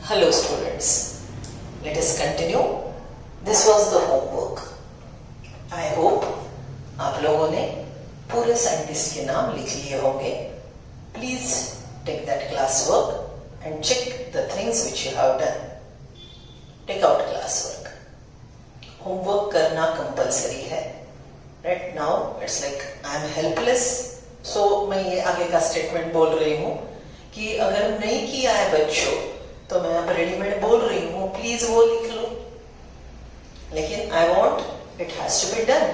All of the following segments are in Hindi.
Hello students, let us continue. This was the homework. I hope आप लोगों ने पूरे साइंटिस्ट के नाम लिख लिए होंगे. Please take that classwork and check the things which you have done. Take out classwork. Homework करना compulsory है. Right now it's like I am helpless. So मैं ये आगे का statement बोल रही हूँ कि अगर नहीं किया है बच्चों तो मैं अब रेडीमेड बोल रही हूँ, प्लीज वो लिख लो. लेकिन I want it has to be done.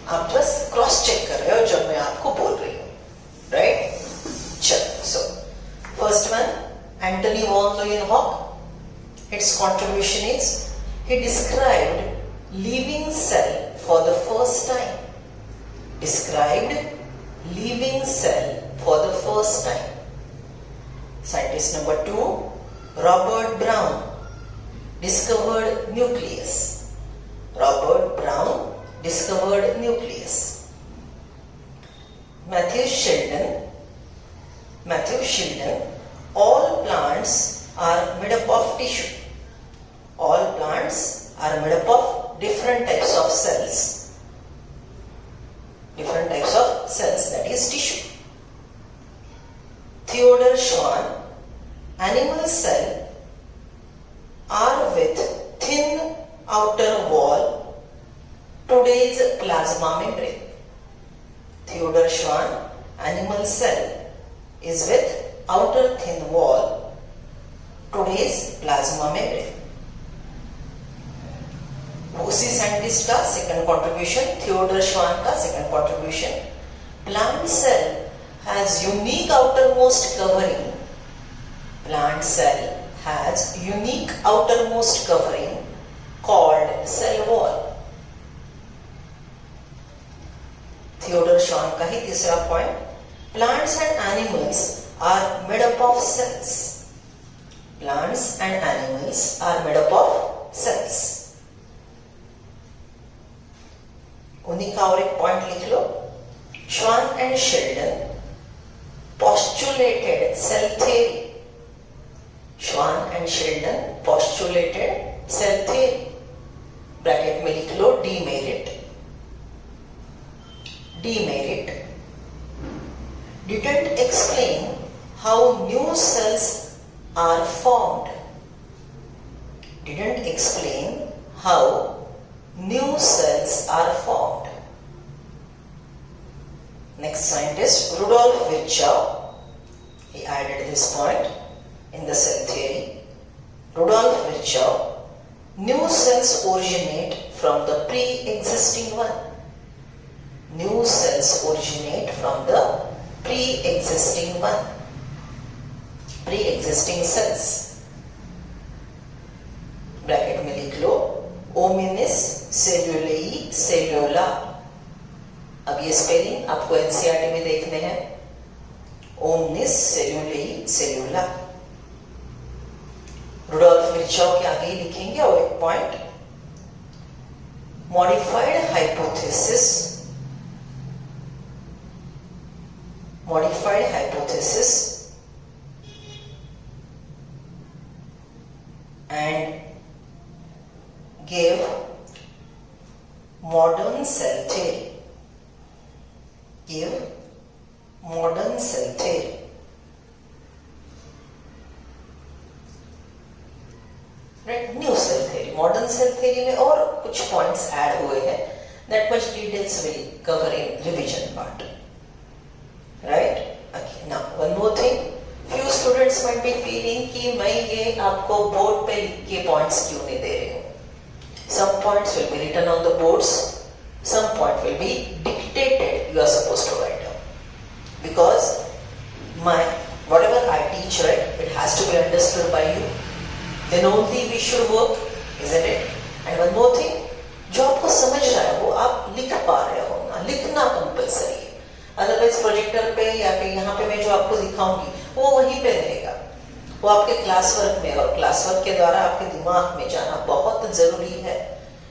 आप बस क्रॉस चेक कर रहे हो जब मैं आपको बोल रही हूँ. राइट? चलो. So first one, Antonie van Leeuwenhoek. Its contribution is he described living cell for the first time. Described living cell for the first time. Scientist number 2, Robert Brown, discovered nucleus. Robert Brown discovered nucleus. Matthew Sheldon, all plants are made up of tissue. All plants are made up of different types of cells. Different types of cells, that is tissue. Theodore Schwann, animal cells are with thin outer wall, today's plasma membrane. Theodore Schwann, animal cell is with outer thin wall, today's plasma membrane. उसी साइंटिस्ट का सेकंड कंट्रीब्यूशन, थियोडोर श्वान का second contribution. Plant cell has unique outermost covering. Plant cell has unique outermost covering called cell wall. Theodore Schwann का ही तीसरा point, plants and animals are made up of cells. Plants and animals are made up of cells. उन्हीं का और एक पॉइंट लिख लो. Schwann and Sheldon postulated cell theory. Schwann and Sheldon postulated cell theory. Bracket में लिख लो demerit. Demerit didn't explain how new cells are formed. Didn't explain how new cells are formed. Next scientist, Rudolf Virchow, he added this point in the cell theory. Rudolf Virchow, new cells originate from the pre-existing one. New cells originate from the pre-existing one. Pre-existing cells. Bracket में लिख लो ओमिनिस सेल्यूलेई सेल्यूला. अब ये स्पेलिंग आपको एनसीईआरटी में देखने हैं. ओमिनिस सेल्यूलेई सेल्यूला. रुडोल्फ विर्चॉ के आगे ही लिखेंगे. और एक point, modified hypothesis and gave modern cell theory. Give modern cell theory. Right? New cell theory. Modern cell theory में और कुछ points add हुए हैं. That much details will cover in revision part. Right? Okay. Now one more thing. Few students might be feeling कि मैं ये आपको board पे लिख के points क्यों नहीं दे रही हूँ. Some points will be written on the boards. Some point will be dictated. You are supposed to write down. Because whatever I teach, right, it has to be understood by you. Then only we should work, isn't it? And one more thing, जो आपको समझ रहा है वो आप लिख पा रहे हो ना. लिखना कंपल्सरी है. अदरवाइज प्रोजेक्टर पे या फिर यहाँ पे मैं जो आपको दिखाऊंगी वो वहीं पे रहेगा. वो आपके क्लास वर्क में, और क्लास वर्क के द्वारा आपके दिमाग में जाना बहुत जरूरी है.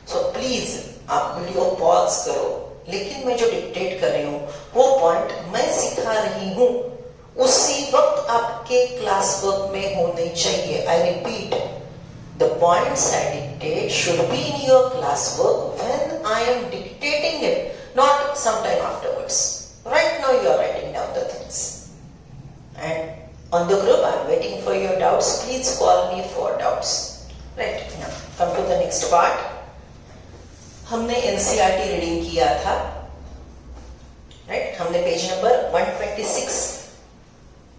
सो प्लीज आप वीडियो पॉज करो. लेकिन मैं जो डिक्टेट कर रही हूँ वो पॉइंट मैं सिखा रही हूँ उसी वक्त आपके क्लास वर्क में होना नहीं चाहिए. I repeat, the points I dictate should be in your classwork when I am dictating it, not sometime afterwards. Right now you are writing down the things. And on the group, I am waiting for your doubts. Please call me for doubts. Right, now come to the next part. हमने NCERT रीडिंग किया था. राइट, हमने पेज नंबर 126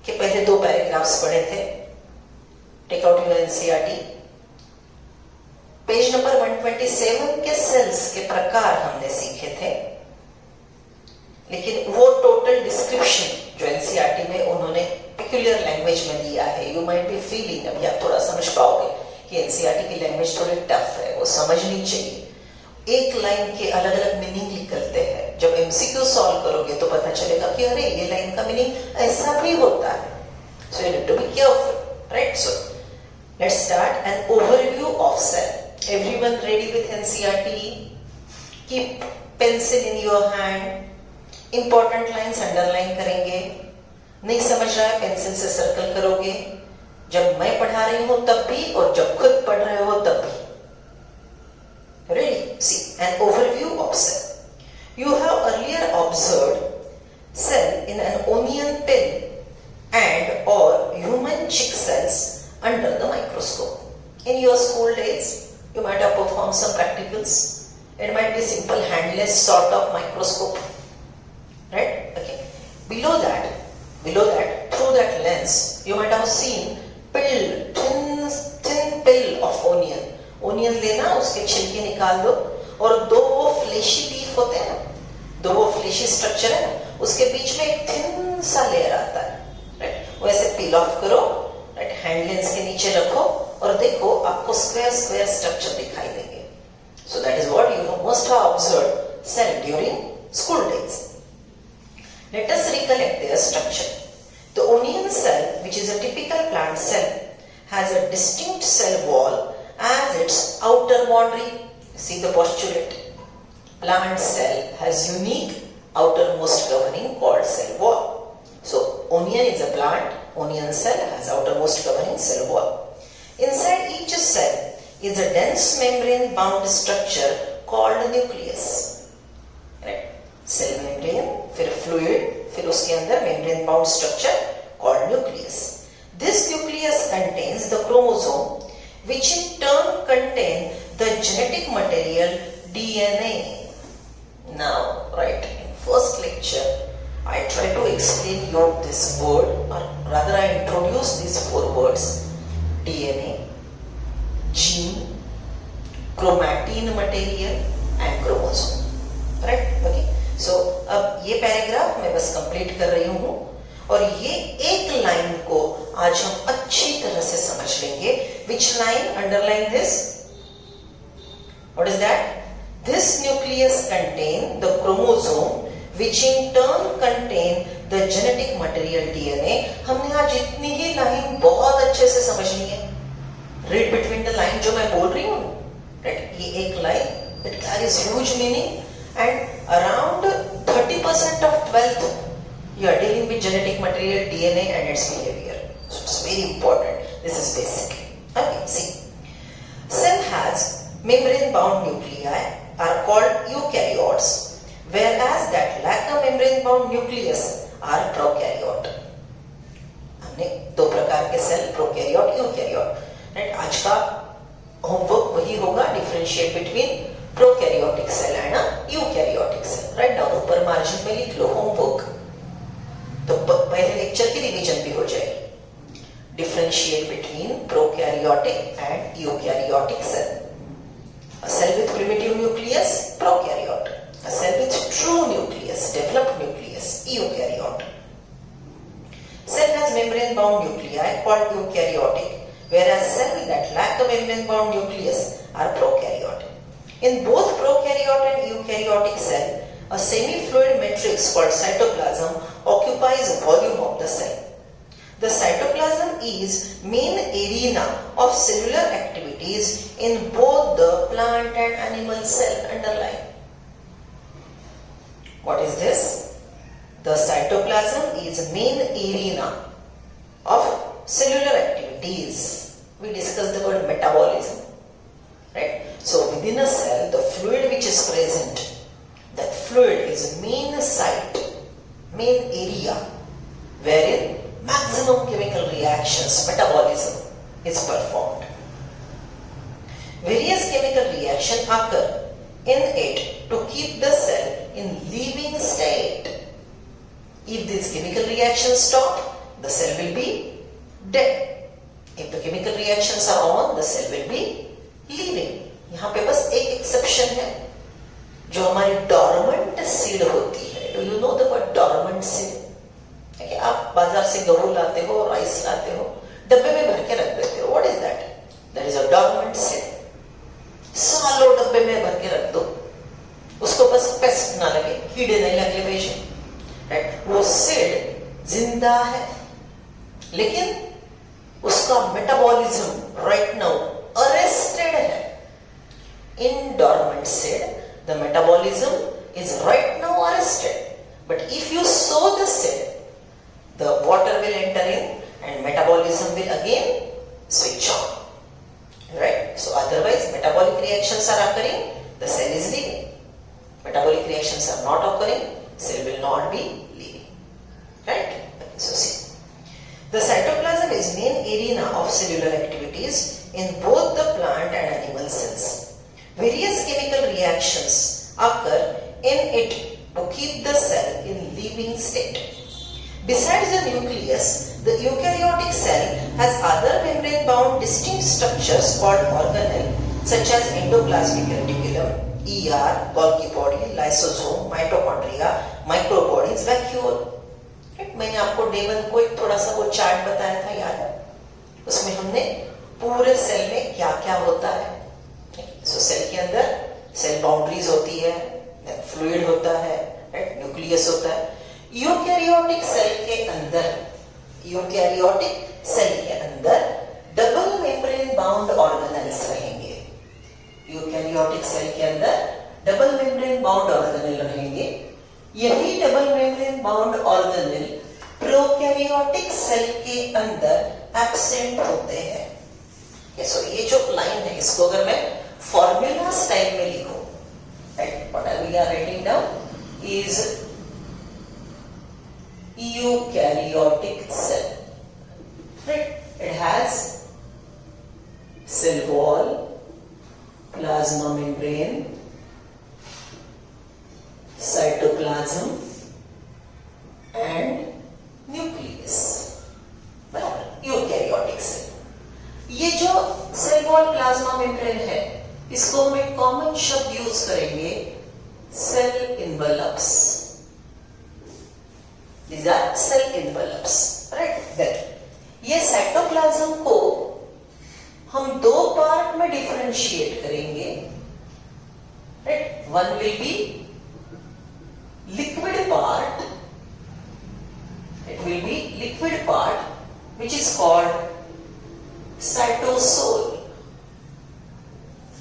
के पहले 2 पैराग्राफ्स पढ़े थे. Take out your NCERT. Page number 127 के सेल्स के प्रकार हमने सीखे थे, लेकिन वो टोटल डिस्क्रिप्शन जो NCERT में उन्होंने पेक्यूलियर लैंग्वेज में दिया है, यू माइट बी फीलिंग, अभी आप थोड़ा समझ पाओगे कि NCERT की लैंग्वेज थोड़ी टफ है, वो समझनी चाहिए. एक लाइन के अलग अलग मीनिंग निकलते हैं. जब MCQ सॉल्व करोगे तो पता चलेगा कि अरे ये लाइन का मीनिंग ऐसा भी होता है. So you need to be careful. Right, so let's start an overview of cell. Everyone ready with NCERT? Keep pencil in your hand. Important lines underline करेंगे. नहीं समझ रहा है, पेंसिल से सर्कल करोगे. जब मैं पढ़ा रही हूं तब भी और जब खुद पढ़ रहे हो तब भी. Ready? See, an overview of cell. You have earlier observed cell in an onion pin and or human chick cells under the microscope. In your school days, you might have performed some practicals. It might be simple handless sort of microscope. Right? Okay. Below that, through that lens, you might have seen thin pill of onion. Onion लेना, उसके छिलके निकाल दो और 2 वो फ्लेशी लीफ होते हैं ना, 2 वो फ्लेशी स्ट्रक्चर है ना, उसके बीच में एक थिन सा लेयर आता है. राइट, वो ऐसे पील ऑफ करो. राइट, हैंड लेंस के नीचे रखो और देखो आपको स्क्वायर स्ट्रक्चर दिखाई देंगे. So that is what you must have observed cell during school days. Let us recollect their structure. The onion cell, which is a typical plant cell, has a distinct cell wall as its outer boundary. See the postulate. Plant cell has unique outermost covering called cell wall. So onion is a plant. Onion cell has outermost covering cell wall. Inside each cell is a dense membrane bound structure called nucleus. Right? Cell membrane, फिर fluid, फिर उसके अंदर membrane bound structure called nucleus. This nucleus contains the chromosome, which in turn contain the genetic material DNA. Now, right, in first lecture, I try to explain you this word, or rather I introduce these 4 words: DNA, gene, chromatin material and chromosome. Right? Okay. So, अब ये पैराग्राफ मैं बस कंप्लीट कर रही हूँ और ये एक लाइन को आज हम अच्छी तरह से समझ लेंगे. Which line? Underline this. What is that? This nucleus contain the chromosome, which in turn contain the genetic material DNA. हमने आज इतनी ही लाइन बहुत अच्छे से समझनी है. Read between the line जो मैं बोल रही हूँ. Right? ये एक line, it carries huge meaning, and around 30% of 12th you are dealing with genetic material DNA and its behavior. So it's very important. This is basic. Okay, see. Cell has membrane-bound nuclei are called eukaryotes, whereas that lack a membrane-bound nucleus are prokaryote. हमने 2 प्रकार के सेल, प्रोकैरियोट, यूकैरियोट. राइट, आज का होमवर्क वही होगा, differentiate between prokaryotic cell and eukaryotic cell. Right, down ऊपर मार्जिन में लिख लो होमवर्क, तो पहले लेक्चर की रिवीजन भी हो जाएगी. Differentiate between prokaryotic and eukaryotic cell. A cell with primitive nucleus, prokaryote. A cell with true nucleus, developed nucleus, eukaryote. Cell has membrane-bound nuclei called eukaryotic, whereas cells that lack a membrane-bound nucleus are prokaryotic. In both prokaryote and eukaryotic cell, a semi-fluid matrix called cytoplasm occupies volume of the cell. The cytoplasm is main arena of cellular activities in both the plant and animal cell. Underline. What is this? The cytoplasm is main arena of cellular activity activities. We discussed the word metabolism, right? So within a cell, the fluid which is present, that fluid is main site, main area wherein maximum chemical reactions, metabolism is performed. Various chemical reactions occur in it to keep the cell in living state. If these chemical reactions stop, the cell will be dead. If the chemical reactions are on, the cell will be living. यहाँ पे बस एक एक्सेप्शन है जो हमारी डॉर्मेंट सीड होती है. Do you know the word dormant seed? कि आप बाजार से गेहूं लाते हो, राइस लाते हो, डब्बे में भर के रख देते हो. What is that? That is a dormant seed. सालों डब्बे में भर के रख दो, उसको बस पेस्ट ना लगे, कीड़े नहीं लगे बेशक, राइट? वो सीड जिंदा है, लेकिन उसका मेटाबॉलिज्म राइट नाउ अरेस्टेड है. In dormant seed, the metabolism is right now arrested. But if you sow the seed, the water will enter in and metabolism will again switch on. Right? So otherwise, metabolic reactions are occurring, the cell is living. Metabolic reactions are not occurring, cell will not be living. Right? So see, the cytoplasm is main arena of cellular activities in both the plant and animal cells. Various chemical reactions occur in it to keep the cell in living state. Besides the nucleus, the eukaryotic cell has other membrane-bound distinct structures called organelle, such as endoplasmic reticulum, ER, Golgi body, lysosome, mitochondria, microbodies, vacuole. मैंने आपको डे 1 को एक थोड़ा सा वो चार्ट बताया था, याद है? उसमें हमने पूरे सेल में क्या क्या होता है. सो सेल के अंदर सेल बाउंड्रीज होती है, फ्लूइड होता है, न्यूक्लियस होता है. यूकैरियोटिक सेल के अंदर, यूकैरियोटिक सेल के अंदर डबल मेम्ब्रेन बाउंड ऑर्गेनेल्स रहेंगे. यूकैरियोटिक सेल के अंदर डबल मेम्ब्रेन बाउंड ऑर्गेनेल रहेंगे. यही double membrane bound organelle prokaryotic cell के अंदर एब्सेंट होते हैं. सो ये जो लाइन है, इसको अगर मैं फॉर्मूला स्टाइल में लिखूं, what we are writing down is eukaryotic cell. Right? It has cell wall, plasma membrane, cytoplasm and nucleus. बराबर eukaryotic cell. ये जो सेल वॉल प्लाज्मा मेम्ब्रेन है, इसको हम एक कॉमन शब्द यूज करेंगे, cell envelopes. These are cell envelopes, right? Then ये साइटोप्लाज्म को हम दो पार्ट में डिफरेंशिएट करेंगे, right? One will be liquid part. It will be liquid part which is called cytosol.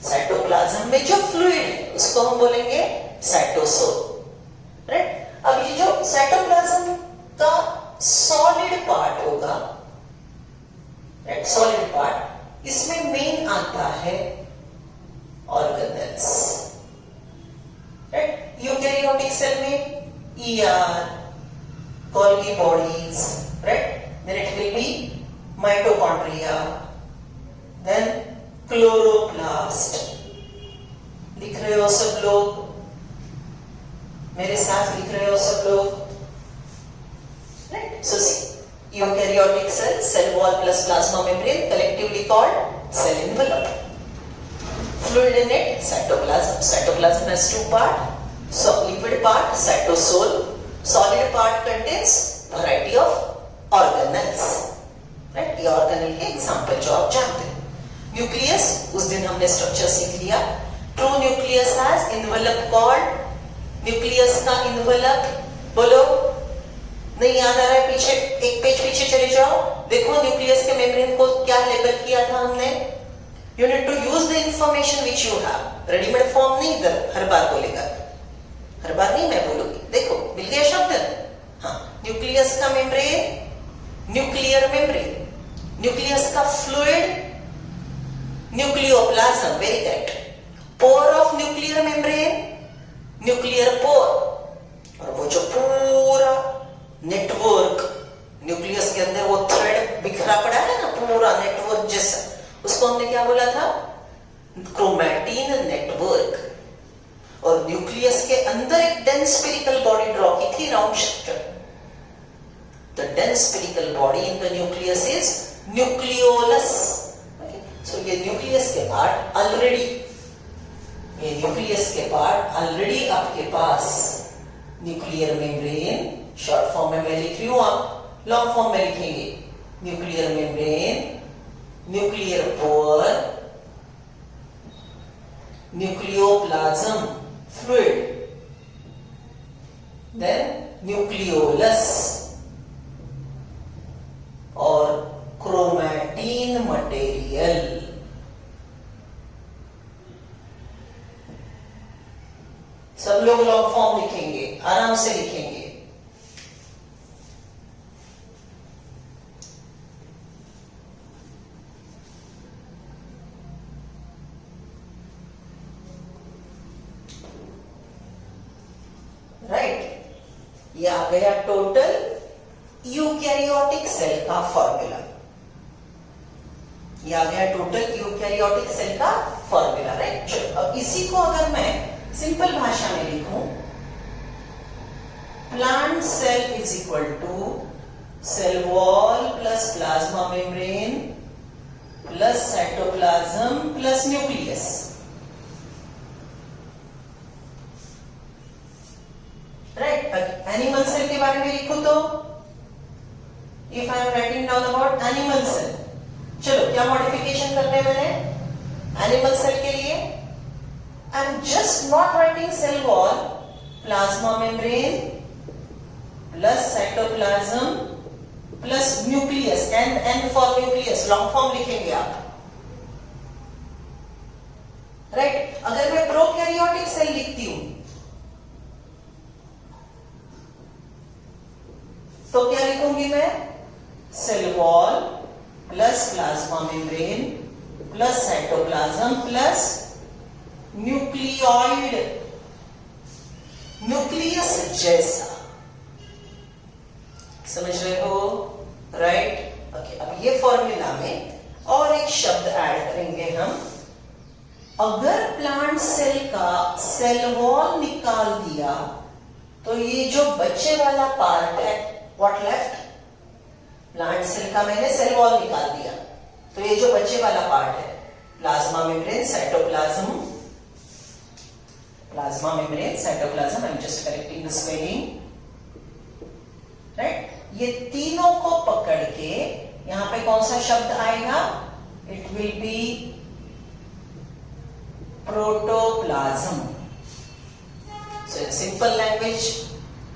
Cytoplasm में जो फ्लूइड है उसको हम बोलेंगे साइटोसोल. राइट? अब ये जो साइटोप्लाज्म का सॉलिड पार्ट होगा, राइट, सॉलिड पार्ट, इसमें मेन आता है ऑर्गेनेल्स. राइट? यूकैरियोटिक सेल में ER, Golgi bodies, right? Then it will be mitochondria, then chloroplast. लिख रहे हो सब लोग? मेरे साथ लिख रहे हो सब लोग? Right? So see, eukaryotic cell, cell wall plus plasma membrane, collectively called cell envelope. Fluid in it, cytoplasm. Cytoplasm has two parts. So liquid part, cytosol. Solid part contains variety of organelles. Right? ये organelle के एग्जाम्पल जो आप जानते हैं. न्यूक्लियस, उस दिन हमने स्ट्रक्चर सीख लिया. True nucleus has envelope called. Nucleus का इनवेलप बोलो, नहीं याद आ रहा है? पीछे एक पेज पीछे चले जाओ, देखो न्यूक्लियस के मेम्ब्रेन को क्या लेबल किया था हमने. You need to use the information which you have. Readymade form नहीं इधर हर बार बोलेगा, हर बार नहीं मैं बोलूंगी. देखो मिल गया शब्द. हाँ, न्यूक्लियस का मेम्ब्रेन, न्यूक्लियर मेम्ब्रेन. न्यूक्लियस का fluid nucleoplasm, very correct. Pore of nuclear membrane nuclear pore, और वो जो पूरा नेटवर्क न्यूक्लियस के अंदर वो थ्रेड बिखरा पड़ा है ना, पूरा नेटवर्क जैसा, उसको हमने क्या बोला था? Chromatin network. और न्यूक्लियस के अंदर एक डेंस स्फेरिकल बॉडी ड्रॉ की थी, round structure. The dense spherical body in the nucleus is nucleolus. So ये न्यूक्लियस के पार्ट ऑलरेडी, ये न्यूक्लियस के पार्ट ऑलरेडी आपके पास न्यूक्लियर मेम्ब्रेन, शॉर्ट फॉर्म में मैं लिख रही हूं, आप लॉन्ग फॉर्म में लिखेंगे। Nuclear membrane, nuclear pore, nucleoplasm fluid, then nucleolus और क्रोमैटिन मटेरियल। सब लोग लॉन्ग फॉर्म लिखेंगे, आराम से लिखेंगे। राइट, ये आ गया टोटल यूकैरियोटिक सेल का फॉर्मूला। ये आ गया टोटल यूकैरियोटिक सेल का फॉर्मूला, राइट। चलो अब इसी को अगर मैं सिंपल भाषा में लिखूं, plant cell is equal to cell wall plus plasma membrane plus cytoplasm plus nucleus. Right, animal cell के बारे में लिखूं तो if I am writing down about animal cell, चलो क्या मॉडिफिकेशन करने मैंने एनिमल सेल के लिए? I am just not writing cell wall, plasma membrane plus cytoplasm plus nucleus, N for nucleus, long form लिखेंगे आप। राइट, अगर मैं प्रोकैरियोटिक सेल लिखती हूं तो क्या लिखूंगी मैं? Cell wall plus plasma membrane plus cytoplasm plus nucleoid, nucleus जैसा। समझ रहे हो? Right, okay. अब ये फॉर्मूला में और एक शब्द ऐड करेंगे हम। अगर प्लांट सेल का सेल वॉल निकाल दिया तो ये जो बच्चे वाला पार्ट है, व्हाट लेफ्ट? प्लांट सेल का मैंने सेल वॉल निकाल दिया तो ये जो बच्चे वाला पार्ट है, plasma membrane cytoplasm, plasma membrane cytoplasm, I am just correcting the spelling. Right, ये तीनों को पकड़ के यहां पे कौन सा शब्द आएगा? It will be protoplasm. So in simple language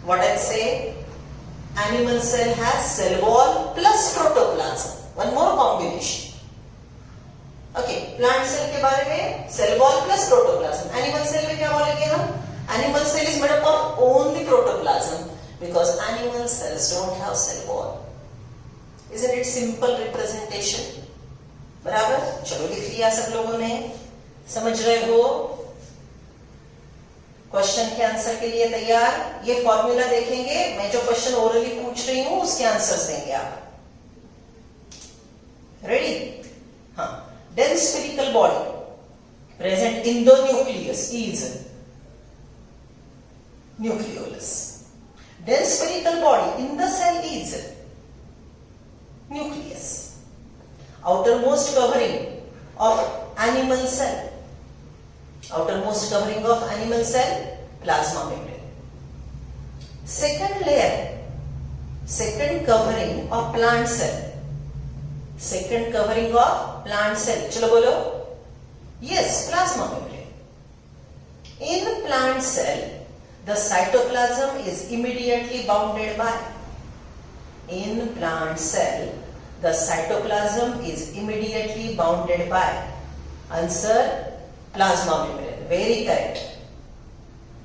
what I से, animal cell has cell wall plus protoplasm, one more combination. Okay, plant cell के बारे में cell wall plus protoplasm. Animal cell में क्या बोलेंगे हम? Animal cell is made up of only protoplasm because animal cells don't have cell wall. Isn't it simple representation? बराबर? चलो लिख लिया सब लोगों ने, समझ रहे हो? क्वेश्चन के आंसर के लिए तैयार? ये फॉर्मूला देखेंगे, मैं जो क्वेश्चन ओरली पूछ रही हूं उसके आंसर्स देंगे आप। रेडी? हाँ, dense spherical body present in the nucleus is nucleolus. Dense spherical body in the cell is nucleus. Outermost covering of animal cell, outermost covering of animal cell, plasma membrane. Second layer, second covering of plant cell, second covering of plant cell, chalo bolo, yes, plasma membrane. In plant cell the cytoplasm is immediately bounded by, in plant cell the cytoplasm is immediately bounded by, answer plasma membrane, very correct.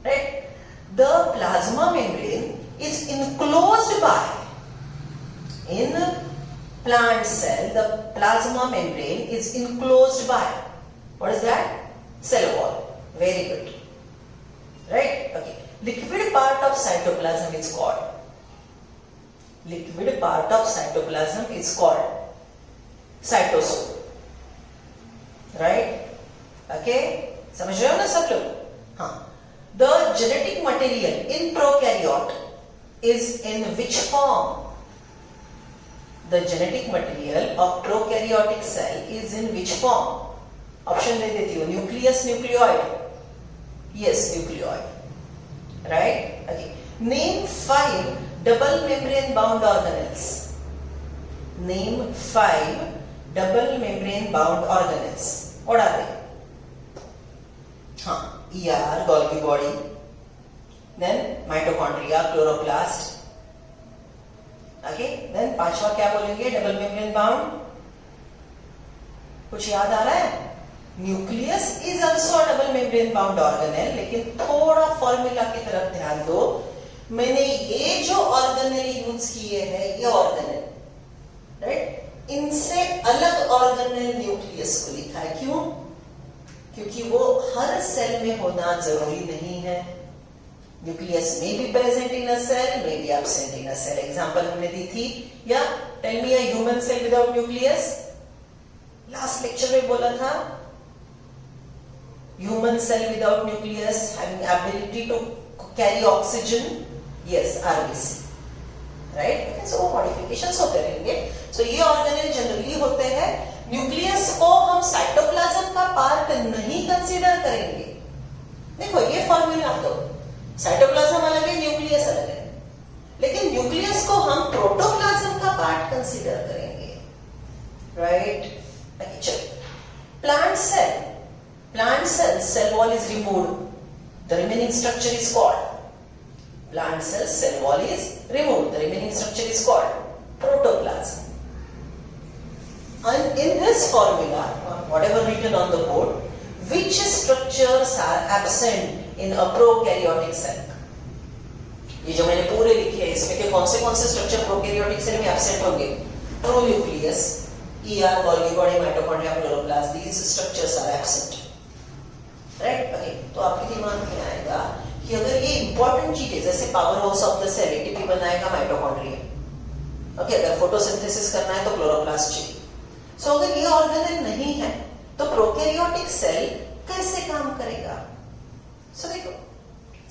Right, the plasma membrane is enclosed by, in plant cell, the plasma membrane is enclosed by, what is that? Cell wall. Very good. Right? Okay. Liquid part of cytoplasm is called. Liquid part of cytoplasm is called cytosol. Right? Okay? समझ रहे हो ना सब लोग? हाँ. The genetic material in prokaryote is in which form? The genetic material of prokaryotic cell is in which form? Option दे देती हूँ. Nucleus, nucleoid. Yes, nucleoid. Right? Okay. Name 5 double membrane bound organelles. Name 5 double membrane bound organelles. What are they? ER, Golgi body. Then mitochondria, chloroplast. Okay. Then पांचवा क्या बोलेंगे? Double membrane bound. कुछ याद आ रहा है? Nucleus is also double membrane bound organelle. लेकिन थोड़ा फॉर्मूला की तरफ ध्यान दो. मैंने ये जो ऑर्गेनेल यूज किए हैं, ये ऑर्गेनेल, राइट, इनसे अलग ऑर्गेनेल न्यूक्लियस को लिखा है. क्यों? क्योंकि वो हर सेल में होना जरूरी नहीं है. न्यूक्लियस में be present in a cell, may be absent in a cell. Example हमने दी थी. या tell me a human cell without nucleus. Last lecture में बोला था, human cell without nucleus having ability to carry oxygen. Yes, RBC. Right? So modifications होते रहेंगे. सो ये ऑर्गेनेल जनरली होते हैं. न्यूक्लियस को हम साइटोप्लाज्म का पार्ट नहीं कंसीडर करेंगे. देखो ये फॉर्मूला आप दो. साइटोप्लाज्म अलग है, न्यूक्लियस अलग है. लेकिन न्यूक्लियस को हम प्रोटोप्लाज्म का पार्ट कंसीडर करेंगे. राइट? चलो. Plant cell. Plant cell, cell wall is removed. The remaining structure is called. Plant cell, cell wall is removed. The remaining structure is called protoplasm. And in this formula, whatever written on the board, which structures are absent in a prokaryotic cell? ये जो मैंने पूरे लिखे हैं, इसमें के कौन से स्ट्रक्चर प्रोकैरियोटिक सेल में एब्सेंट होंगे? Pronucleus, ER, Golgi body, mitochondria, chloroplast. These structures are absent. Right? Okay. तो आपके दिमाग में आएगा कि अगर ये इंपॉर्टेंट चीज है, जैसे power house of the cell, ATP बनाएगा माइटोकॉन्ड्रिया. ओके. अगर फोटोसिंथेसिस करना है तो क्लोरोप्लास्ट चाहिए. सो अगर ये ऑर्गेनेल नहीं है तो प्रोकैरियोटिक सेल कैसे काम करेगा? सो देखो,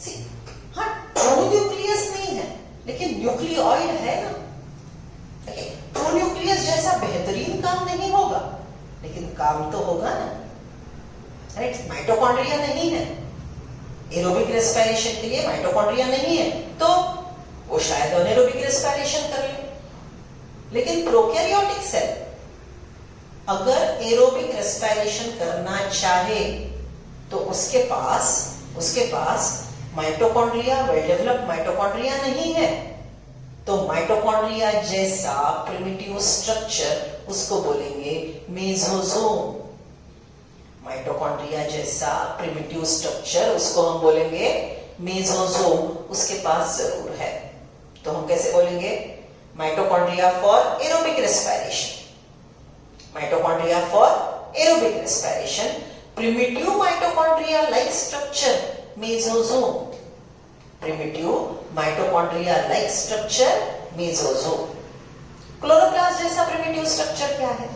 सी, हाँ, प्रोन्यूक्लियस नहीं है लेकिन न्यूक्लियोइड है ना. ओके. प्रोन्यूक्लियस जैसा बेहतरीन काम नहीं होगा लेकिन काम तो होगा ना. राइट? माइटोकॉन्ड्रिया नहीं है, एरोबिक रेस्पिरेशन के लिए माइटोकॉन्ड्रिया नहीं है, तो वो शायद अनएरोबिक रेस्पिरेशन कर ले. लेकिन प्रोकैरियोटिक सेल अगर एरोबिक रेस्पिरेशन करना चाहे तो उसके पास माइटोकॉन्ड्रिया, वेल डेवलप्ड माइटोकॉन्ड्रिया नहीं है. तो माइटोकॉन्ड्रिया जैसा प्रिमिटिव स्ट्रक्चर उसको बोलेंगे मेसोसोम. माइटोकॉन्ड्रिया जैसा प्रिमिटिव स्ट्रक्चर उसको हम बोलेंगे मेसोसोम. उसके पास जरूर है. तो हम कैसे बोलेंगे? Mitochondria for aerobic respiration. Mitochondria for aerobic respiration. Primitive mitochondria like structure mesosome. Primitive mitochondria like structure mesosome. Chloroplast जैसा प्रिमिटिव स्ट्रक्चर क्या है?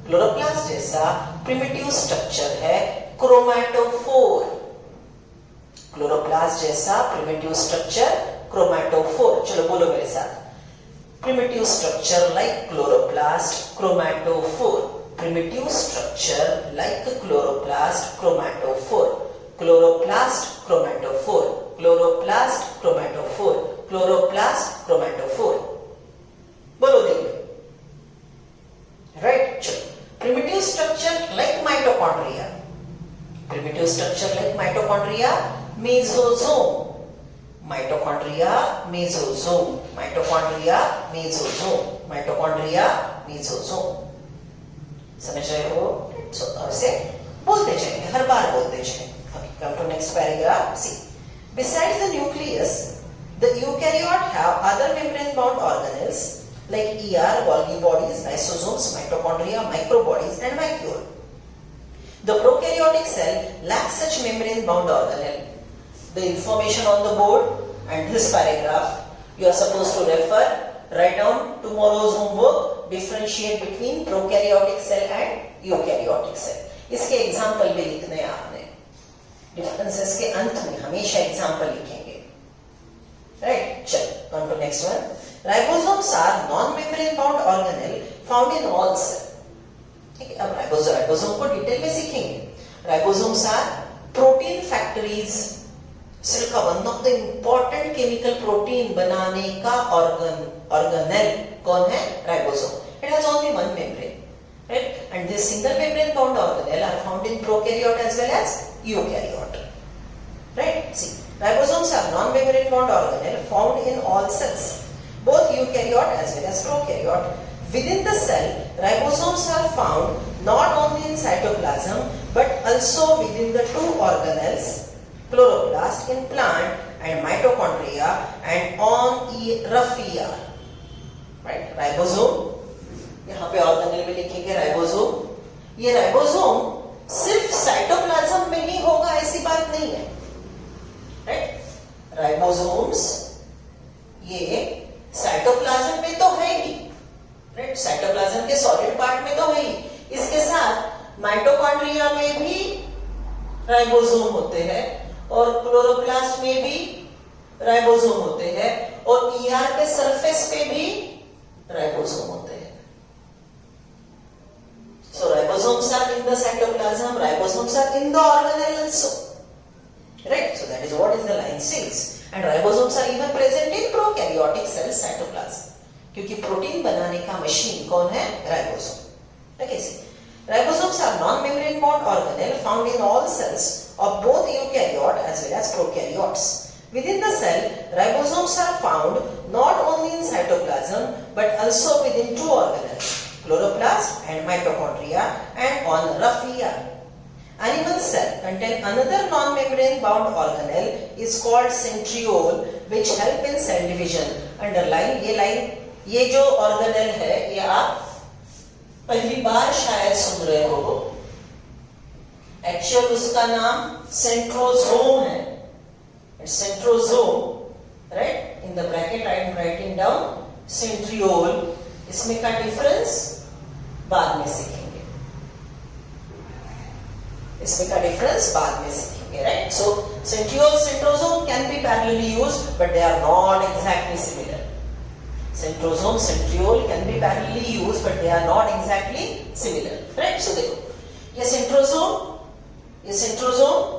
क्लोरोप्लास्ट जैसा प्रिमिटिव स्ट्रक्चर है क्रोमैटोफोर. क्लोरोप्लास्ट जैसा प्रिमिटिव स्ट्रक्चर क्रोमैटोफोर. चलो बोलो मेरे साथ. Primitive structure like chloroplast, chromatophore. Primitive structure like chloroplast, chromatophore. Chloroplast, chromatophore. Chloroplast, chromatophore. Chloroplast, chromatophore. बोलो देखो. राइट? चलो. Primitive structure like mitochondria. Primitive structure like mitochondria, mesosome. Mitochondria, mesosome. Mitochondria, mesosome. Mitochondria, mesosome. समझ रहे हो? So, ऐसे बोलते जाएंगे, हर बार बोलते जाएंगे. Okay, come to next paragraph. See, besides the nucleus, the eukaryote have other membrane-bound organelles like ER, Golgi bodies, lysosomes, mitochondria, microbodies, and vacuole. The prokaryotic cell lacks such membrane-bound organelle. The information on the board and this paragraph you are supposed to refer. Write down tomorrow's homework. Differentiate between prokaryotic cell and eukaryotic cell. इसके एग्जाम्पल भी लिखने हैं आपने. डिफरेंसेस के अंत में हमेशा एग्जाम्पल लिखेंगे. राइट, चलो on to next one. Ribosomes are non-membrane bound organelle found in all cells. ठीक है, अब राइबोसोम को डिटेल में सीखेंगे. Ribosomes are protein factories. Cell का one of the important chemical protein बनाने का ऑर्गेनेल कौन है? Ribosome. It has only one membrane, right? And this single membrane bound organelle are found in prokaryote as well as eukaryote, right? See, ribosomes are non-membrane bound organelle found in all cells, both eukaryote as well as prokaryote. Within the cell, ribosomes are found not only in cytoplasm but also within the two organelles, chloroplast in plant and mitochondria and on rough ER, right? Ribosome, यहाँ पे ऑर्गेनेल में लिखेंगे राइबोसोम. ये राइबोसोम सिर्फ साइटोप्लाज्म में ही होगा ऐसी बात नहीं है, राइट? राइबोसोम्स ये साइटोप्लाज्म में तो है ही, राइट? साइटोप्लाज्म के सॉलिड पार्ट में तो है ही. इसके साथ माइटोकॉन्ड्रिया में भी राइबोसोम होते हैं और क्लोरोप्लास्ट में भी राइबोसोम होते हैं और ईआर के सरफेस पे भी राइबोसोम होते हैं. So ribosomes are in the cytoplasm, ribosomes are in the organelle also, right? So that is what is the line says. And ribosomes are even present in prokaryotic cell cytoplasm. क्योंकि प्रोटीन बनाने का मशीन कौन है? Ribosome. Okay, see, ribosomes are non-membrane bound organelle found in all cells of both eukaryote as well as prokaryotes. Within the cell, ribosomes are found not only in cytoplasm but also within two organelles, chloroplast and mitochondria and on rough ER. Animal cell contain another non-membrane bound organelle is called centriole which help in cell division. Underline ये लाइन, ये जो organelle है ये आप पहली बार शायद सुन रहे हो. एक्चुअल उसका नाम सेंट्रोसोम है. Centrosome, right? In the bracket I am writing down centriole. इसमें का डिफरेंस बाद में सीखेंगे. इसमें का डिफरेंस बाद में सीखेंगे, right? So centriole, centrosome can be parallelly used, but they are not exactly similar. Centrosome, centriole can be parallelly used, but they are not exactly similar, right? So देखो, ये centrosome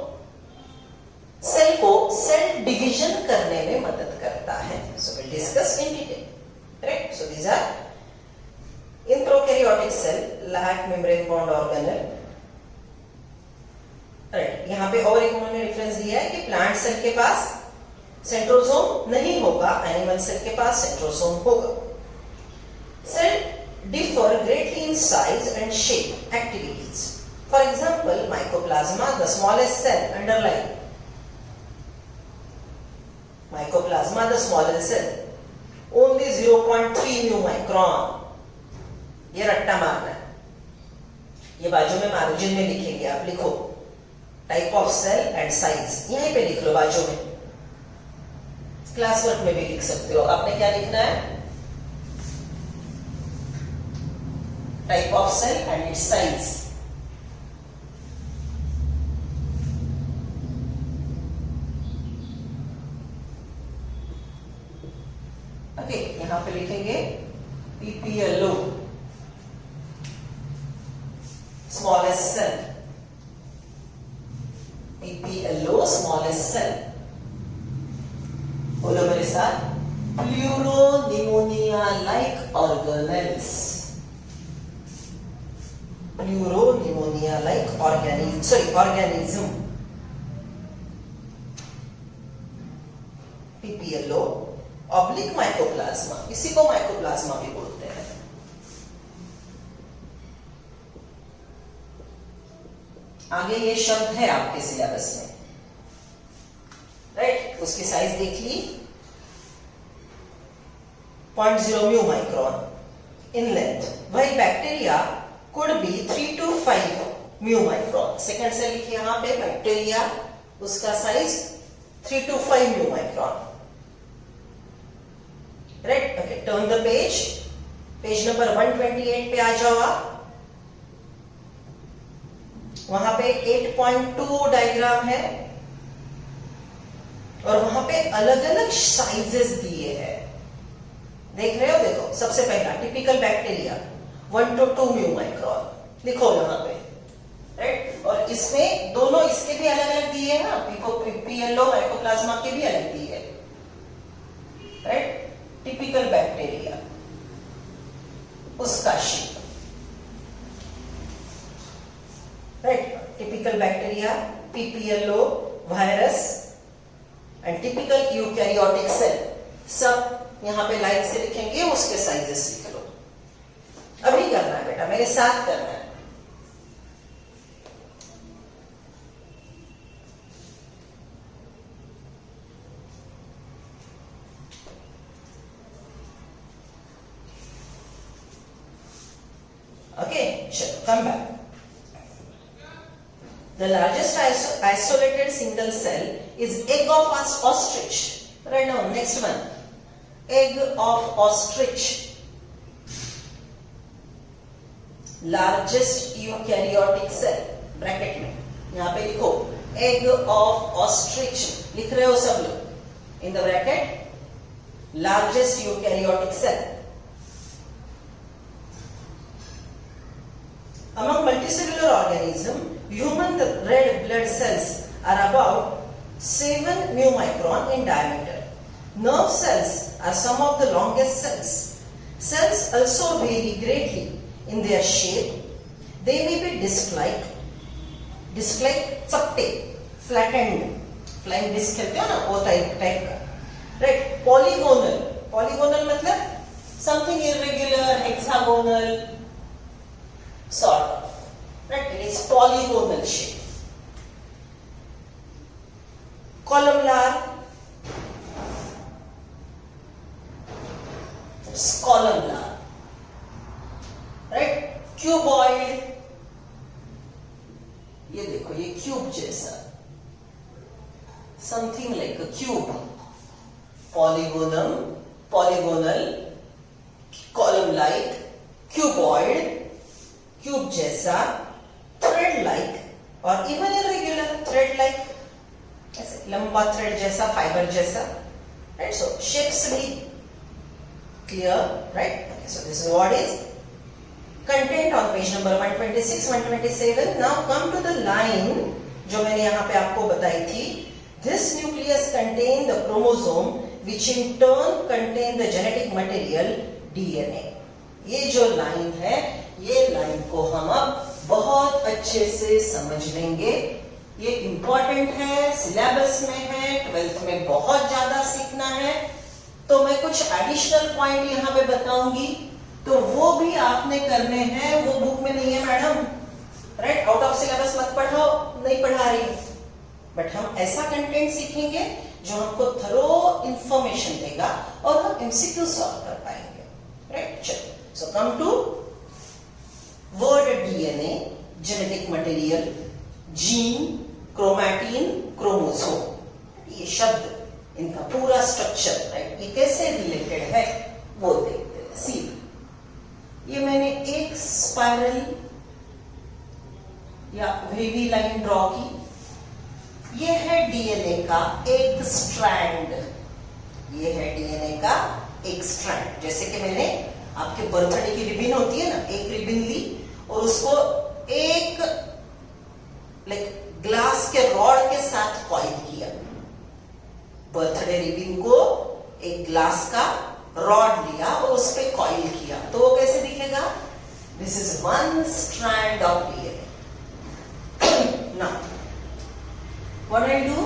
सेल को सेल डिवीजन करने में मदद करता है. So we'll discuss in detail, right? So these are in prokaryotic cell lack membrane bound organelle, right? यहाँ पे और एक उन्होंने रेफरेंस दिया है कि प्लांट सेल के पास सेंट्रोसोम नहीं होगा, एनिमल सेल के पास सेंट्रोसोम होगा. Cell differ greatly in size and shape, activities. For example, mycoplasma, the smallest cell, underline. Mycoplasma, the smallest cell, only 0.3 mu micron. ये रट्टा मारना है. ये बाजू में मार्जिन में लिखेंगे, आप लिखो type of cell and size, यहीं पे लिख लो बाजू में. क्लास वर्क में भी लिख सकते हो. आपने क्या लिखना है? Type of cell and its size. Okay, यहां पे लिखेंगे PPLO, smallest cell. PPLO, smallest cell. बोलो मेरे साथ, pleuropneumonia like organelles. Pleuropneumonia like organism. PPLO oblique mycoplasma, इसी को माइकोप्लाज्मा भी बोलते हैं. आगे ये शब्द है आपके सिलेबस में, राइट? उसकी साइज देख ली. 0.0 mu micron in length, while bacteria could be 3 to 5 mu micron. Second cell लिखिए यहाँ पे बैक्टीरिया, उसका size 3 to 5 mu micron. Right? Okay, turn the page. Page number 128 पे आ जाओ आप. वहां पे 8.2 डायग्राम है और वहां पे अलग अलग साइजेस दिए हैं. देख रहे हो? देखो, सबसे पहला typical bacteria 1 to 2 mu micron लिखो यहाँ पे. राइट? और इसमें दोनों इसके भी अलग अलग दिए हैं ना, पीएलओ माइकोप्लाज्मा के भी अलग दिए हैं. राइट? टिपिकल बैक्टीरिया, उसका shape. Right? Typical bacteria, PPLO, virus and typical eukaryotic cell, सब यहां पे लाइन से लिखेंगे, उसके साइजेस लिख लो. अभी करना है बेटा, मेरे साथ करना है. Okay, chalo, come back. The largest isolated single cell is egg of ostrich. Right now, next one. Egg of ostrich. Largest eukaryotic cell. Bracket में यहाँ पे लिखो egg of ostrich. लिख रहे हो सब लोग? In the bracket, largest eukaryotic cell. Among multicellular organisms, human red blood cells are about 7 mu micron in diameter. Nerve cells are some of the longest cells. Cells also vary greatly in their shape. They may be disc-like, चपटे, flattened, flying disc कहते हो ना, वो टाइप का. Right? Polygonal मतलब something irregular, hexagonal, sort of. Right? It is polygonal shape. Columnar, it's columnar. Right? Cuboid, ये देखो, ये क्यूब जैसा, something like a cube. Polygonal, column-like, cuboid, cube जैसा, थ्रेड लाइक, और इवन इरेग्युलर थ्रेड लाइक, ऐसे लंबा थ्रेड जैसा, फाइबर जैसा. राइट? सो शेप्स भी clear. Right? Okay, so this is what is content on page number 126, 127. Now come to the line जो मैंने यहाँ पे आपको बताई थी. This nucleus contain the chromosome which in turn contain the genetic material DNA. ये जो लाइन है, ये लाइन को हम अब बहुत अच्छे से समझ लेंगे. ये इंपॉर्टेंट है, सिलेबस में है, 12th में बहुत ज्यादा सीखना है. तो मैं कुछ एडिशनल पॉइंट यहाँ पे बताऊंगी, तो वो भी आपने करने हैं. वो बुक में नहीं है madam. Right? Out of syllabus मत पढ़ो, नहीं पढ़ा रही, बट हम ऐसा कंटेंट सीखेंगे जो हमको थरो इंफॉर्मेशन देगा और हम एमसीक्यू सॉल्व कर पाएंगे. राइट? चलो, so come to word DNA, genetic material, gene, chromatin, chromosome. ये शब्द, इनका पूरा स्ट्रक्चर, राइट, ये कैसे रिलेटेड है वो देखते हैं. सी, ये मैंने एक स्पाइरल या वेवी लाइन ड्रॉ की. ये है डीएनए का एक स्ट्रैंड. ये है डीएनए का एक स्ट्रैंड. जैसे कि मैंने आपके बर्थडे की रिबिन होती है ना, एक रिबिन ली और उसको एक लाइक ग्लास के रॉड के साथ कॉइल किया. बर्थडे रिबिन को एक ग्लास का रॉड लिया और उस पे कॉइल किया, तो वो कैसे दिखेगा? This is one strand of DNA. Now what I do,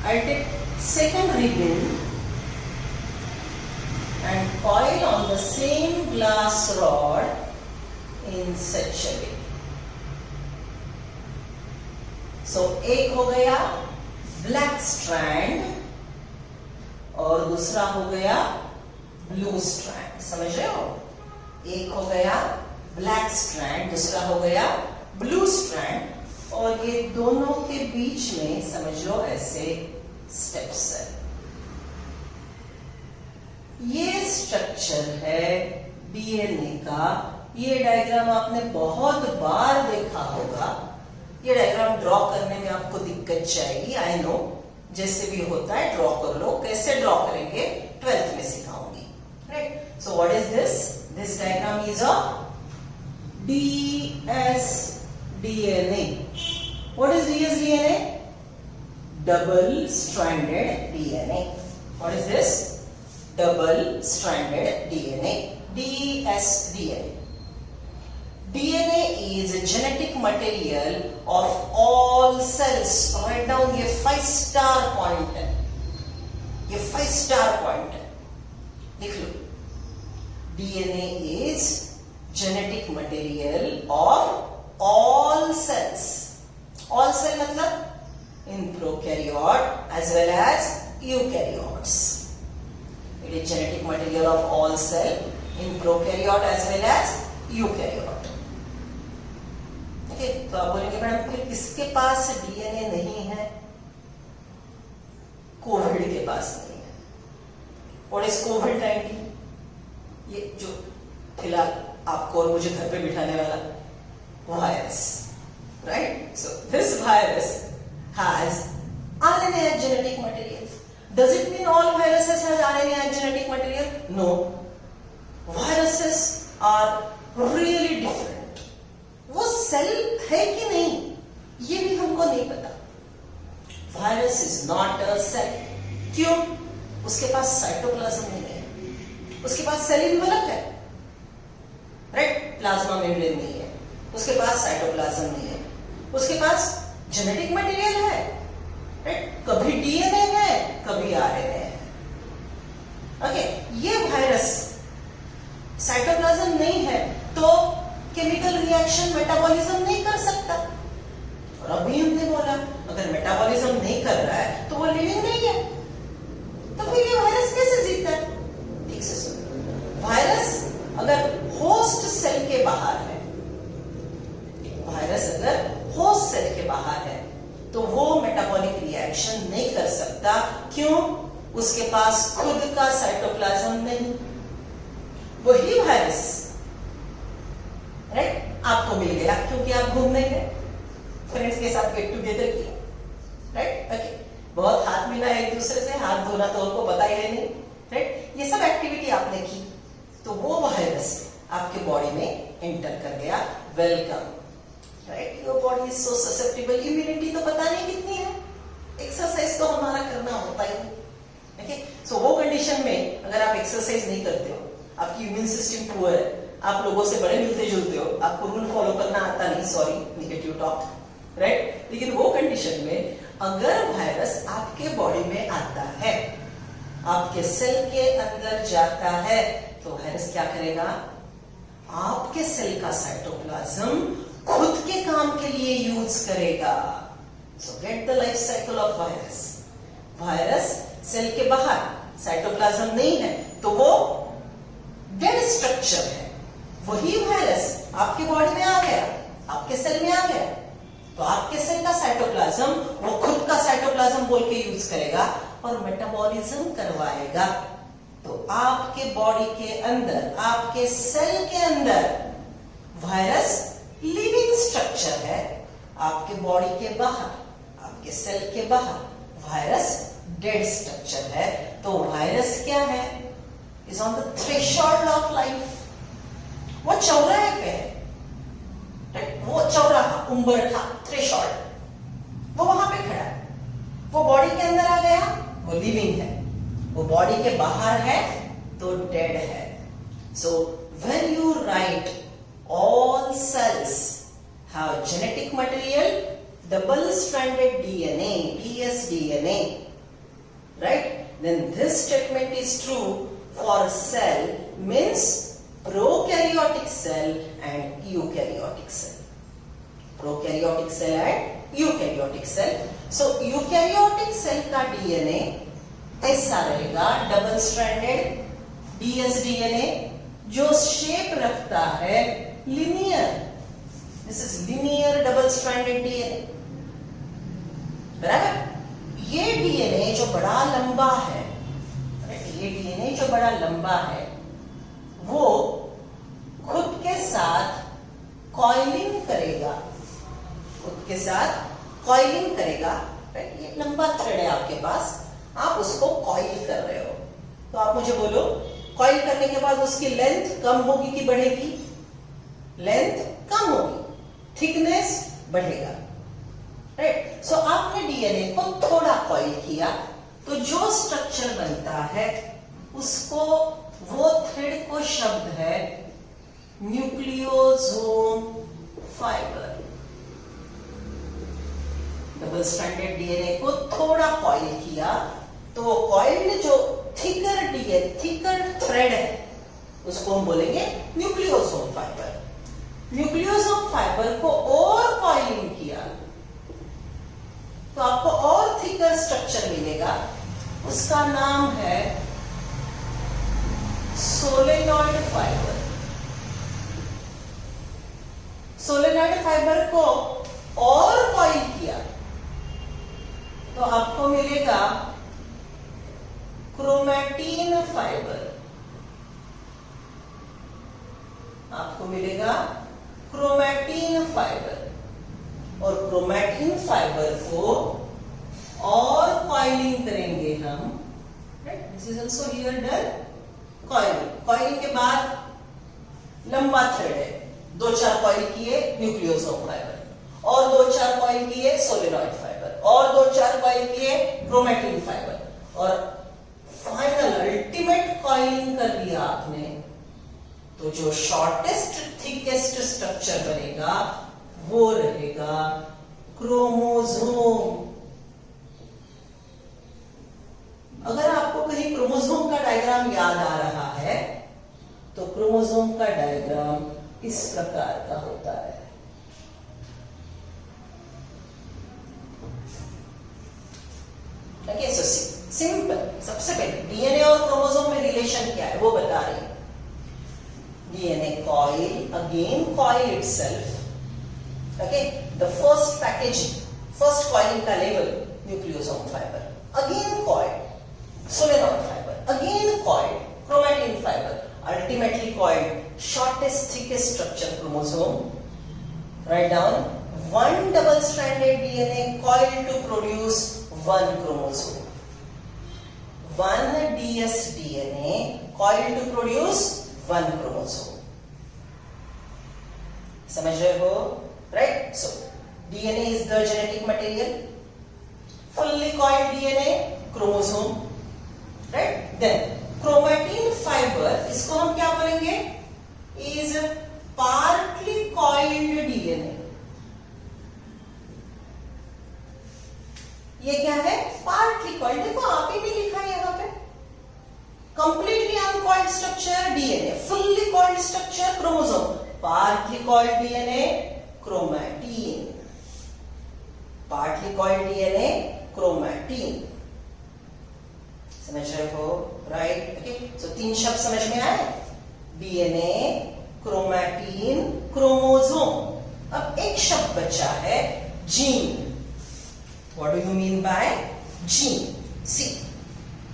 I take second ribbon and coil on the same glass rod in such a way. So एक हो गया black strand और दूसरा हो गया ब्लू स्ट्रैंड, समझ रहे हो? एक हो गया ब्लैक स्ट्रैंड, दूसरा हो गया ब्लू स्ट्रैंड, और ये दोनों के बीच में समझ लो ऐसे स्टेप्स है। ये स्ट्रक्चर है डीएनए का। ये डायग्राम आपने बहुत बार देखा होगा। ये डायग्राम ड्रॉ करने में आपको दिक्कत जाएगी, आई नो, जैसे भी होता है ड्रॉ कर लो। कैसे ड्रॉ करेंगे 12th में सिखाऊंगी, right? So what is this? This diagram is a dsDNA. What is dsDNA? Double stranded DNA. What is this? Double stranded DNA. dsDNA. DNA is a genetic material of all cells. Write down ये 5-star point है, ये 5-star point है, लिख लो। DNA is genetic material of all cells. All cell मतलब in prokaryote as well as eukaryotes. It is genetic material of all cell in prokaryote as well as eukaryote. Okay, तो आप बोलेंगे मैडम फिर किसके पास डीएनए नहीं है? कोविड के पास नहीं है। What is COVID-19? ये जो फिलहाल आपको और मुझे घर पे बिठाने वाला virus, right? So this virus has RNA as genetic material. Does it mean all viruses has RNA as genetic material? No. Viruses are really different. वो सेल है कि नहीं ये भी हमको नहीं पता। Virus is not a cell. क्यों? उसके पास साइटोप्लाज्म नहीं है, उसके पास सेल इन्वेलप है, राइट? प्लाज्मा मेम्ब्रेन नहीं है, उसके पास साइटोप्लाज्म नहीं है, उसके पास जेनेटिक मटेरियल है, राइट? कभी डीएनए है, कभी आरएनए है। ओके, ये वायरस साइटोप्लाज्म नहीं है तो केमिकल रिएक्शन मेटाबॉलिज्म नहीं कर सकता। और अभी हमने बोला अगर मेटाबॉलिज्म नहीं कर रहा है तो वो लिविंग नहीं है, तो फिर ये वायरस कैसे जीता है? ठीक से सुनो, वायरस अगर होस्ट सेल के बाहर है, वायरस अगर होस्ट सेल के बाहर है तो वो मेटाबॉलिक रिएक्शन नहीं कर सकता। क्यों? उसके पास खुद का साइटोप्लाज्म नहीं। वही वायरस, राइट, आपको मिल गया क्योंकि आप घूमने गए, फ्रेंड्स के साथ गेट टुगेदर किया, राइट? ओके, बहुत हाथ मिला एक दूसरे से, हाथ धोना तो उनको पता ही नहीं, राइट? ये सब एक्टिविटी आपने की तो वो वायरस आपके बॉडी में एंटर कर गया। Welcome, right? Your body is so susceptible. Immunity तो पता नहीं कितनी है, एक्सरसाइज तो हमारा करना होता ही। ओके, सो वो कंडीशन में अगर आप एक्सरसाइज नहीं करते हो, आपकी इम्यून सिस्टम पुअर है, आप लोगों से बड़े मिलते जुलते हो, आपको रूल फॉलो करना आता नहीं, सॉरी निगेटिव टॉक, राइट? लेकिन वो कंडीशन में अगर वायरस आपके बॉडी में आता है, आपके सेल के अंदर जाता है, तो वायरस क्या करेगा? आपके सेल का साइटोप्लाज्म खुद के काम के लिए यूज करेगा। So get the life cycle of virus. Virus cell के बाहर, साइटोप्लाज्म नहीं है तो वो डेड स्ट्रक्चर है। वही वायरस आपके बॉडी में आ गया, आपके सेल में आ गया, तो आपके सेल का साइटोप्लाज्म वो खुद का साइटोप्लाज्म बोल के यूज करेगा और मेटाबॉलिज्म करवाएगा। तो आपके बॉडी के अंदर, आपके सेल के अंदर वायरस लिविंग स्ट्रक्चर है, आपके बॉडी के बाहर, आपके सेल के बाहर वायरस डेड स्ट्रक्चर है। तो वायरस क्या है? Is on the threshold of life. वो चौराहे पे है, राइट? वो चौराहा, उम्बरठा, थ्रेशोल्ड, वो वहां पे खड़ा है। वो बॉडी के अंदर आ गया, वो लिविंग है, वो बॉडी के बाहर है तो डेड है। So when you right all cells have genetic material, double stranded DNA, dsDNA, right? Then this statement is true for cell, means prokaryotic cell and eukaryotic cell. Prokaryotic cell and eukaryotic cell. So eukaryotic cell का DNA ऐसा रहेगा, double stranded, dsDNA जो शेप रखता है linear, this is linear double stranded DNA, बराबर। ये डीएनए जो बड़ा लंबा है, ये डीएनए जो बड़ा लंबा है वो खुद के साथ कॉइलिंग करेगा, खुद के साथ कॉइलिंग करेगा। ये लंबा थ्रेड है आपके पास, आप उसको कॉइल कर रहे हो, तो आप मुझे बोलो कॉइल करने के बाद उसकी लेंथ कम होगी कि बढ़ेगी? लेंथ कम होगी, थिकनेस बढ़ेगा, राइट। सो आपने डीएनए को थोड़ा कॉइल किया तो जो स्ट्रक्चर बनता है उसको, वो थ्रेड को शब्द है nucleosome fibre. Double stranded DNA को थोड़ा कॉइल किया तो वो कॉइल्ड जो थिकर डीएनए, थिकर थ्रेड है, उसको हम बोलेंगे न्यूक्लियोसोम फाइबर। न्यूक्लियोसोम फाइबर को और कॉइलिंग किया तो आपको और थिकर स्ट्रक्चर मिलेगा, उसका नाम है सोलेनॉइड फाइबर। सोलेनॉइड फाइबर को और कॉइल किया तो आपको मिलेगा क्रोमैटिन फाइबर, आपको मिलेगा क्रोमैटिन फाइबर। और क्रोमैटिन फाइबर को और कॉइलिंग करेंगे हम, right, this is also here done coiling. Coiling के बाद लंबा थ्रेड है, 2-4 कॉइल किए न्यूक्लियोसोम फाइबर, और 2-4 कॉइल किए सोलेनॉइड फाइबर, और 2-4 कॉइल किए क्रोमैटिन फाइबर, और फाइनल अल्टीमेट कॉइलिंग कर दिया आपने, तो जो शॉर्टेस्ट थिकेस्ट स्ट्रक्चर बनेगा वो रहेगा क्रोमोसोम। अगर आपको कहीं क्रोमोसोम का डायग्राम याद आ रहा है तो क्रोमोसोम का डायग्राम इस प्रकार का होता है। ओके, सो सिंपल, सबसे पहले डीएनए और क्रोमोसोम में रिलेशन क्या है वो बता रही है। DNA coil, again coil itself, okay, the first packaging, first coiling का level nucleosome fibre, again coil solenoid fibre, again coil chromatin fibre, ultimately called shortest thickest structure chromosome. Write down, one double stranded DNA coiled to produce one chromosome. One dsDNA coiled to produce one chromosome. समझ रहे हो? Right? So DNA is the genetic material. Fully coiled DNA, chromosome. Right? Then chromatin fibre, इसको हम क्या बोलेंगे? Is partly coiled DNA. ये क्या है? Partly coiled. देखो आप ही भी लिखा है यहां पे, completely uncoiled structure DNA, fully coiled structure chromosome, partly coiled DNA chromatin, partly coiled DNA chromatin. समझ रहे हो? Right, okay. सो 3 शब्द समझ में आए, डीएनए, क्रोमैटिन, क्रोमोसोम। अब एक शब्द बचा है gene. What do you mean by gene? See,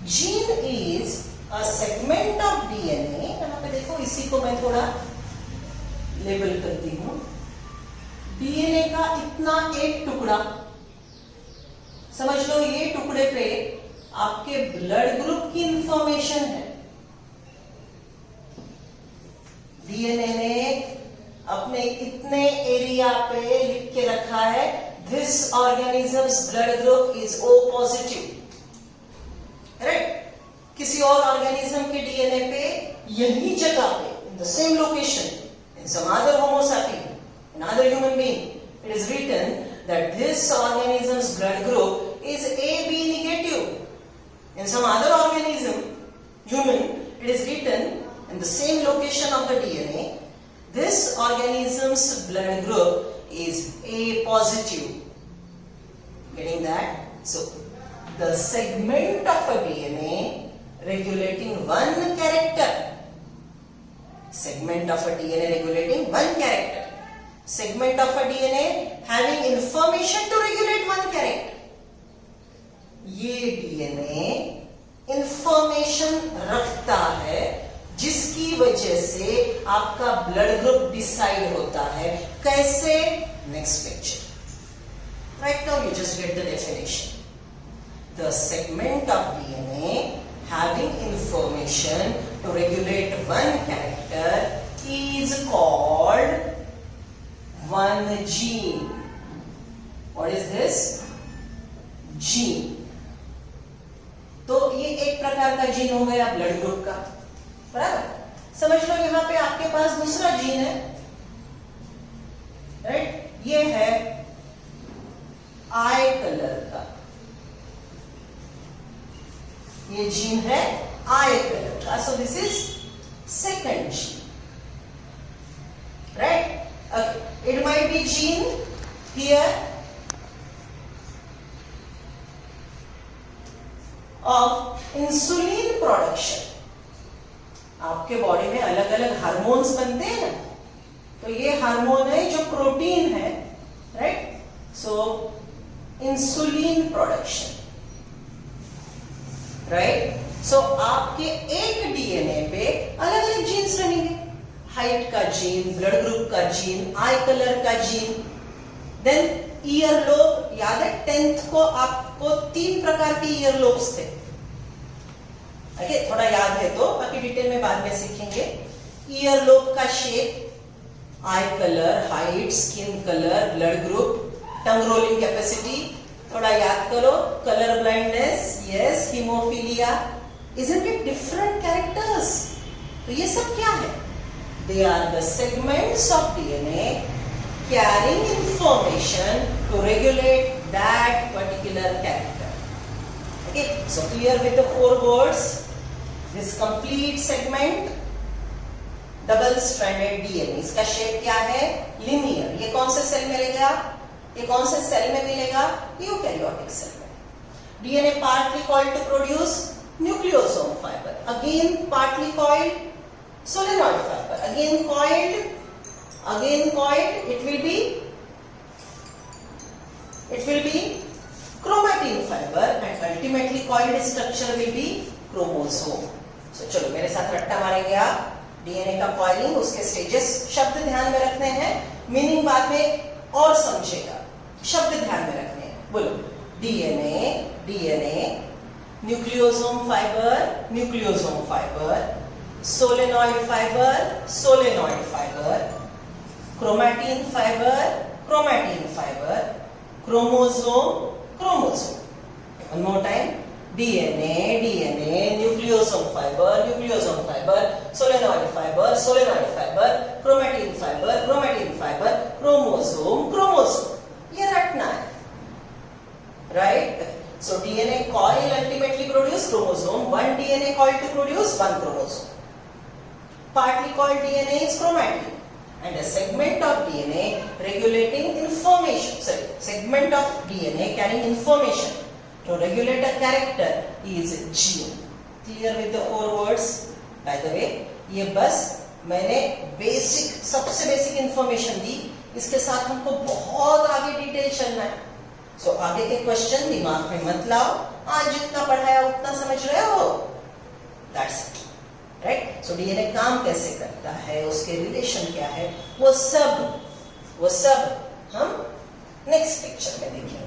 gene is a segment of DNA. यहां पे देखो, इसी को मैं थोड़ा लेबल करती हूं। डीएनए का इतना एक टुकड़ा, समझ लो ये टुकड़े पे आपके ब्लड ग्रुप की इंफॉर्मेशन है। डीएनए ने अपने इतने एरिया पे लिख के रखा है, this organism's blood group is O positive, right. किसी और ऑर्गेनिज्म के डीएनए पे यही जगह पे, in the same location, in some other homo sapien, in other human being, it is written that this organism's blood group is AB negative. In some other organism, human, it is written in the same location of the DNA, this organism's blood group is A positive. Getting that? So, the segment of a DNA regulating one character. Segment of a DNA regulating one character. Segment of a DNA having information to regulate one character. ये DNA इंफॉर्मेशन रखता है जिसकी वजह से आपका ब्लड ग्रुप डिसाइड होता है. कैसे? Next picture. Right now you just get the definition. The segment of DNA having information to regulate one character is called one gene. What is this? Gene. तो ये एक प्रकार का जीन हो गया ब्लड ग्रुप का. बराबर. समझ लो यहां पे आपके पास दूसरा जीन है. राइट. ये है आई कलर का. ये जीन है आई कलर का. सो this is second gene. Right. It might be gene here of insulin production. आपके बॉडी में अलग अलग हार्मोन्स बनते हैं ना. तो ये हार्मोन है जो प्रोटीन है. राइट. सो इंसुलिन प्रोडक्शन. राइट. सो आपके एक डीएनए पे अलग अलग जीन्स रहेंगे. हाइट का जीन, ब्लड ग्रुप का जीन, आई कलर का जीन. Then earlobe. याद है 10th को आपको 3 प्रकार के ईयरलोब्स थे. ओके. थोड़ा याद है तो बाकी डिटेल में बाद में सीखेंगे. ईयरलोब का shape, eye colour, height, skin colour, blood group, tongue rolling capacity. थोड़ा याद करो. Colour blindness, yes. Haemophilia. Isn't it different characters? तो ये सब क्या है? They are the segments of DNA carrying information to regulate that particular character. Okay, so clear with the 4 words. This complete segment double stranded DNA. इसका शेप क्या है? लिनियर. ये कौन से सेल में मिलेगा? ये कौन से सेल में मिलेगा? यूकैरियोटिक सेल में. DNA partly coiled to produce nucleosome fiber. Again partly coiled solenoid fiber. Again coiled. It will be chromatin fiber and ultimately coiled structure will be chromosome. So चलो मेरे साथ रट्टा मारेंगे आप. डीएनए का कॉइलिंग, उसके स्टेजेस शब्द ध्यान में रखने हैं. मीनिंग बाद में और समझेगा. शब्द ध्यान में रखने हैं. बोलो. DNA, nucleosome fibre, solenoid fibre, chromatin fibre, chromosome. One more time. DNA, nucleosome fibre, solenoid fibre, chromatin fibre, chromosome. ये रटना है. Right. So DNA coil ultimately produce chromosome. One DNA coil to produce one chromosome. Partly coiled DNA is chromatin. And a segment of DNA regulating information. Segment of DNA carrying information to regulate a character is gene. Clear with the 4 words? By the way, ये बस मैंने सबसे बेसिक इंफॉर्मेशन दी. इसके साथ हमको बहुत आगे डिटेल चलना है. सो आगे के क्वेश्चन दिमाग में मत लाओ. आज जितना पढ़ाया उतना समझ रहे हो. That's it. Right. So DNA काम कैसे करता है, उसके रिलेशन क्या है, वो सब हम नेक्स्ट पिक्चर में देखेंगे.